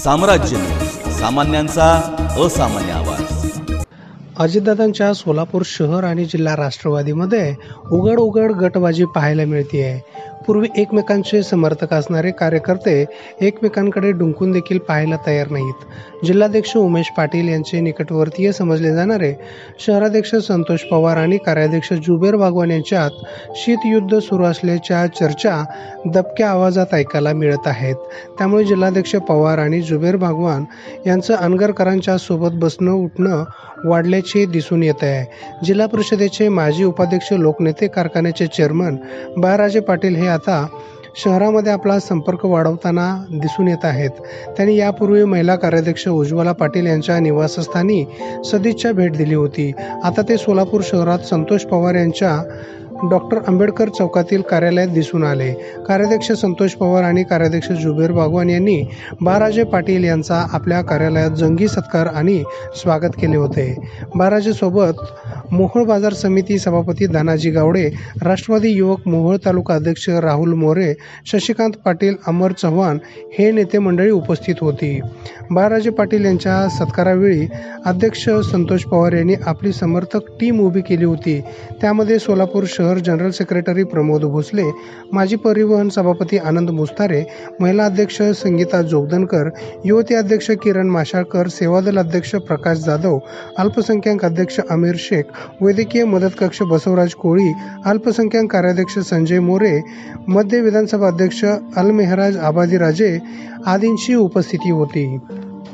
साम्राज्य न्यूज, सामान्यांचा असामान्य आवाज। अजितदादांच्या सोलापूर शहर आणि जिल्हा राष्ट्रवादीमध्ये उघड गटबाजी पाहायला मिळते आहे। पूर्वी एकमेकांचे समर्थक असणारे कार्यकर्ते एकमेकांकडे डुंकून देखील पाहायला तयार नाहीत। जिल्हाध्यक्ष उमेश पाटील यांचे निकटवर्तीय समजले जाणारे शहराध्यक्ष संतोष पवार आणि कार्याध्यक्ष जुबेर बागवान यांच्यात शीतयुद्ध सुरू असल्याच्या चर्चा दबक्या आवाजात ऐकायला मिळत आहेत। त्यामुळे जिल्हाध्यक्ष पवार आणि जुबेर बागवान यांचं अनगरकरांच्या सोबत बसणं उठणं वाढल्याचे दिसून येत आहे। जिल्हा परिषदेचे माजी उपाध्यक्ष, लोकनेते, कारखान्याचे चेअरमन बाळराजे पाटील हे आता शहरामध्ये आपला संपर्क वाढवताना दिसून येत आहेत। त्यांनी यापूर्वी महिला कार्याध्यक्ष उज्ज्वला पाटील यांच्या निवासस्थानी सदिच्छा भेट दिली होती। आता ते सोलापूर शहरात संतोष पवार यांच्या डॉक्टर आंबेडकर चौकातील कार्यालयात दिसून आले। कार्याध्यक्ष संतोष पवार आणि कार्याध्यक्ष जुबेर बागवान यांनी बाळराजे पाटील यांचा आपल्या कार्यालयात जंगी सत्कार आणि स्वागत केले होते। बाळराजे सोबत मोहोळ बाजार समिती सभापती धनाजी गावडे, राष्ट्रवादी युवक मोहोळ तालुका अध्यक्ष राहुल मोरे, शशिकांत पाटील, अमर चव्हाण हे नेते मंडळी उपस्थित होती। बाळराजे पाटील यांच्या सत्कारावेळी अध्यक्ष संतोष पवार यांनी आपली समर्थक टीम उभी केली होती। त्यामध्ये सोलापूर शहर जनरल सेक्रेटरी प्रमोद भोसले, माजी परिवहन सभापती आनंद मुस्तारे, महिला अध्यक्ष संगीता जोगदनकर, युवती अध्यक्ष किरण माशाळकर, सेवादल अध्यक्ष प्रकाश जाधव, अल्पसंख्याक अध्यक्ष आमिर शेख, वैद्यकीय मदत कक्ष बसवराज कोळी, अल्पसंख्याक कार्याध्यक्ष संजय मोरे, मध्य विधानसभा अध्यक्ष अलमेहराज आबादी राजे आदींची उपस्थिती होती।